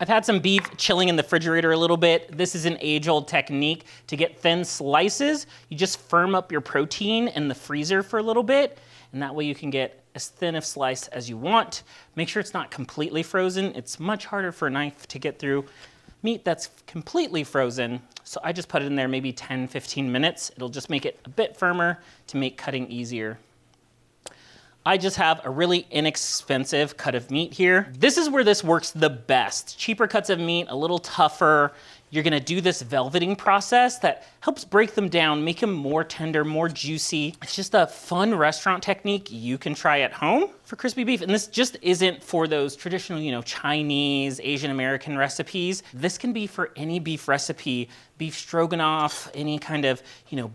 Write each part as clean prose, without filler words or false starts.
I've had some beef chilling in the refrigerator a little bit. This is an age-old technique to get thin slices. You just firm up your protein in the freezer for a little bit, and that way you can get as thin a slice as you want. Make sure it's not completely frozen. It's much harder for a knife to get through meat that's completely frozen. So I just put it in there maybe 10, 15 minutes. It'll just make it a bit firmer to make cutting easier. I just have a really inexpensive cut of meat here. This is where this works the best. Cheaper cuts of meat, a little tougher. You're gonna do this velveting process that helps break them down, make them more tender, more juicy. It's just a fun restaurant technique you can try at home for crispy beef. And this just isn't for those traditional, Chinese, Asian American recipes. This can be for any beef recipe, beef stroganoff, any kind of,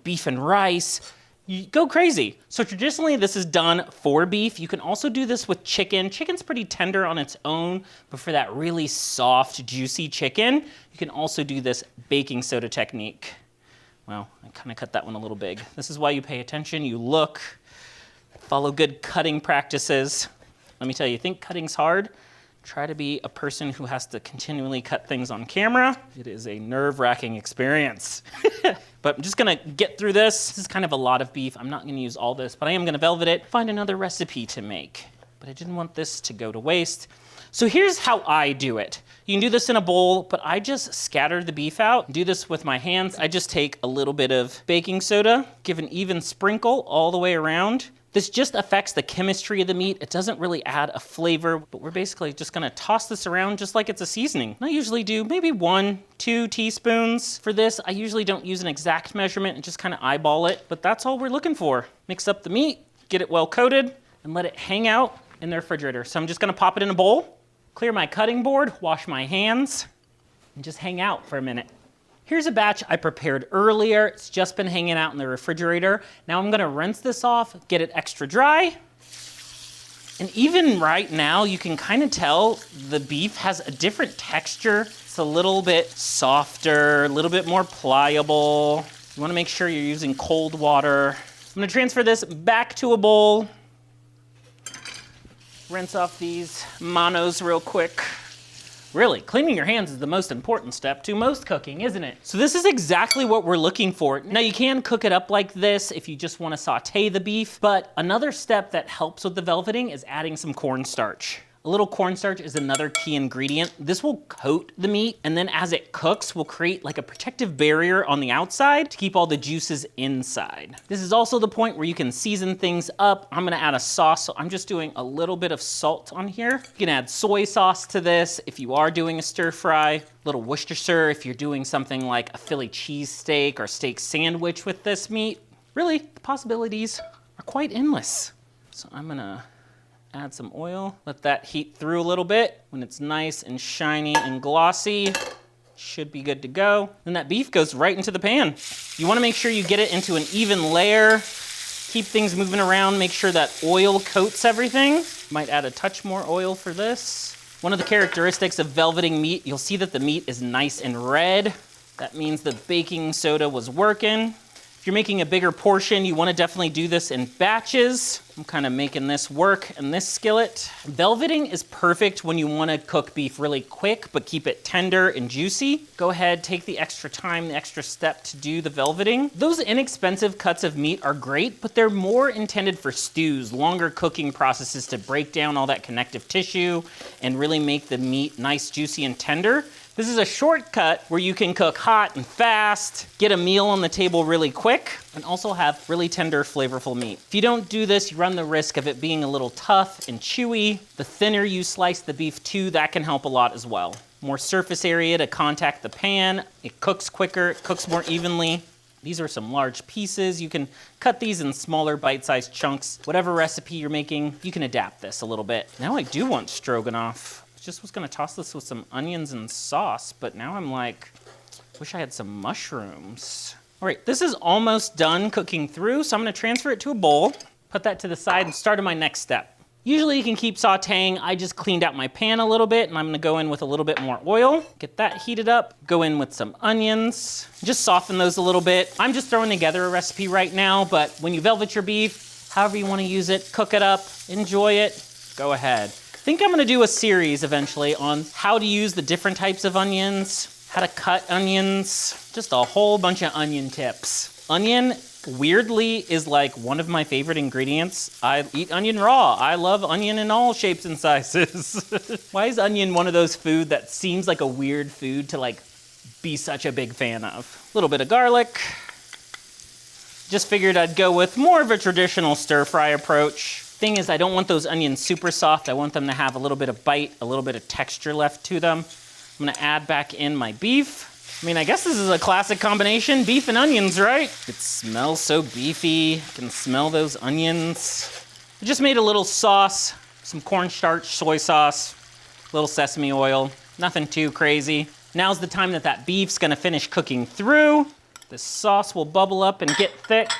beef and rice. You go crazy. So traditionally, this is done for beef. You can also do this with chicken. Chicken's pretty tender on its own, but for that really soft, juicy chicken, you can also do this baking soda technique. Well, I kind of cut that one a little big. This is why you pay attention, you look, follow good cutting practices. Let me tell you think cutting's hard? Try to be a person who has to continually cut things on camera. It is a nerve-wracking experience. But I'm just gonna get through this. This is kind of a lot of beef. I'm not gonna use all this, but I am gonna velvet it, find another recipe to make. But I didn't want this to go to waste. So here's how I do it. You can do this in a bowl, but I just scatter the beef out. Do this with my hands. I just take a little bit of baking soda, give an even sprinkle all the way around. This just affects the chemistry of the meat. It doesn't really add a flavor, but we're basically just gonna toss this around just like it's a seasoning. I usually do maybe 1, 2 teaspoons. For this, I usually don't use an exact measurement and just kind of eyeball it, but that's all we're looking for. Mix up the meat, get it well coated, and let it hang out in the refrigerator. So I'm just gonna pop it in a bowl, clear my cutting board, wash my hands, and just hang out for a minute. Here's a batch I prepared earlier. It's just been hanging out in the refrigerator. Now I'm gonna rinse this off, get it extra dry. And even right now, you can kind of tell the beef has a different texture. It's a little bit softer, a little bit more pliable. You wanna make sure you're using cold water. I'm gonna transfer this back to a bowl. Rinse off these manos real quick. Really, cleaning your hands is the most important step to most cooking, isn't it? So this is exactly what we're looking for. Now you can cook it up like this if you just wanna saute the beef, but another step that helps with the velveting is adding some cornstarch. A little cornstarch is another key ingredient. This will coat the meat, and then as it cooks, will create like a protective barrier on the outside to keep all the juices inside. This is also the point where you can season things up. I'm gonna add a sauce, so I'm just doing a little bit of salt on here. You can add soy sauce to this if you are doing a stir fry. A little Worcestershire if you're doing something like a Philly cheesesteak or steak sandwich with this meat. Really, the possibilities are quite endless. So I'm gonna add some oil, let that heat through a little bit. When it's nice and shiny and glossy, should be good to go. Then that beef goes right into the pan. You wanna make sure you get it into an even layer. Keep things moving around, make sure that oil coats everything. Might add a touch more oil for this. One of the characteristics of velveting meat, you'll see that the meat is nice and red. That means the baking soda was working. If you're making a bigger portion, you wanna definitely do this in batches. I'm kind of making this work in this skillet. Velveting is perfect when you wanna cook beef really quick, but keep it tender and juicy. Go ahead, take the extra time, the extra step to do the velveting. Those inexpensive cuts of meat are great, but they're more intended for stews, longer cooking processes to break down all that connective tissue and really make the meat nice, juicy, and tender. This is a shortcut where you can cook hot and fast, get a meal on the table really quick, and also have really tender, flavorful meat. If you don't do this, you run the risk of it being a little tough and chewy. The thinner you slice the beef too, that can help a lot as well. More surface area to contact the pan, it cooks quicker, it cooks more evenly. These are some large pieces. You can cut these in smaller bite-sized chunks. Whatever recipe you're making, you can adapt this a little bit. Now I do want stroganoff. Just was gonna toss this with some onions and sauce, but now I'm like, wish I had some mushrooms. All right, this is almost done cooking through, so I'm gonna transfer it to a bowl, put that to the side, and start on my next step. Usually you can keep sauteing. I just cleaned out my pan a little bit, and I'm gonna go in with a little bit more oil, get that heated up, go in with some onions, just soften those a little bit. I'm just throwing together a recipe right now, but when you velvet your beef, however you wanna use it, cook it up, enjoy it, go ahead. think I'm gonna do a series eventually on how to use the different types of onions, how to cut onions, just a whole bunch of onion tips. Onion, weirdly, is like one of my favorite ingredients. I eat onion raw. I love onion in all shapes and sizes. Why is onion one of those food that seems like a weird food to like be such a big fan of? A little bit of garlic. Just figured I'd go with more of a traditional stir fry approach. Thing is, I don't want those onions super soft. I want them to have a little bit of bite, a little bit of texture left to them. I'm gonna add back in my beef. I mean, I guess this is a classic combination, beef and onions, right? It smells so beefy. I can smell those onions. I just made a little sauce, some cornstarch, soy sauce, a little sesame oil, nothing too crazy. Now's the time that beef's gonna finish cooking through. This sauce will bubble up and get thick.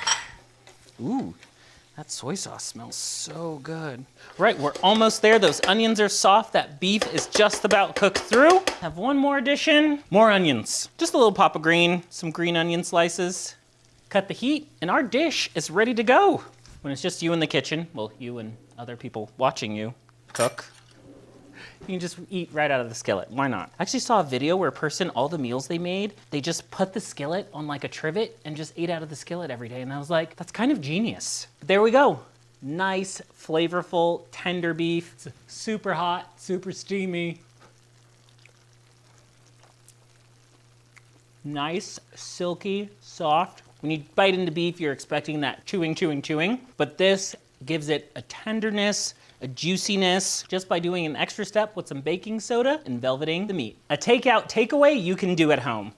Ooh, that soy sauce smells so good. Right, we're almost there. Those onions are soft. That beef is just about cooked through. Have one more addition, more onions. Just a little pop of green, some green onion slices. Cut the heat, and our dish is ready to go. When it's just you in the kitchen, well, you and other people watching you cook, you can just eat right out of the skillet. Why not? I actually saw a video where a person, all the meals they made, they just put the skillet on like a trivet and just ate out of the skillet every day. And I was like, that's kind of genius. But there we go. Nice, flavorful, tender beef. It's super hot, super steamy. Nice, silky, soft. When you bite into beef, you're expecting that chewing. But this gives it a tenderness, a juiciness, just by doing an extra step with some baking soda and velveting the meat. A takeout takeaway you can do at home.